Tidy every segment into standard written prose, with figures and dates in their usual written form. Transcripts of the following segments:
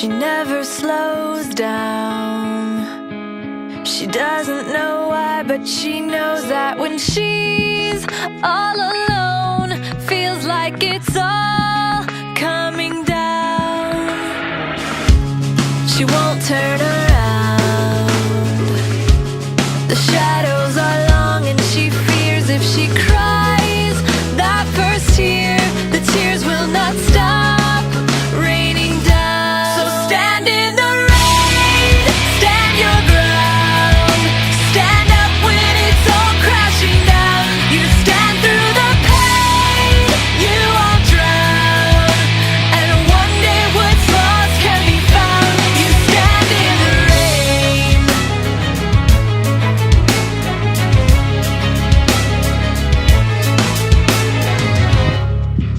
She never slows down. She doesn't know why, but she knows that when she's all alone, feels like it's all coming down. She won't turn around. The shadows are long and she fears if she cries that first tear, the tears will not stop raining down. So stand in the rain, stand your ground, stand up when it's all crashing down. You stand through the pain, you won't drown, and one day what's lost can be found. You stand in the rain.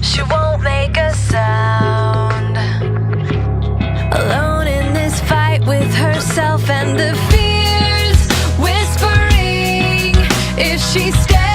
She won't make a sound, alone in this fight with herself and the fears whispering if she stays.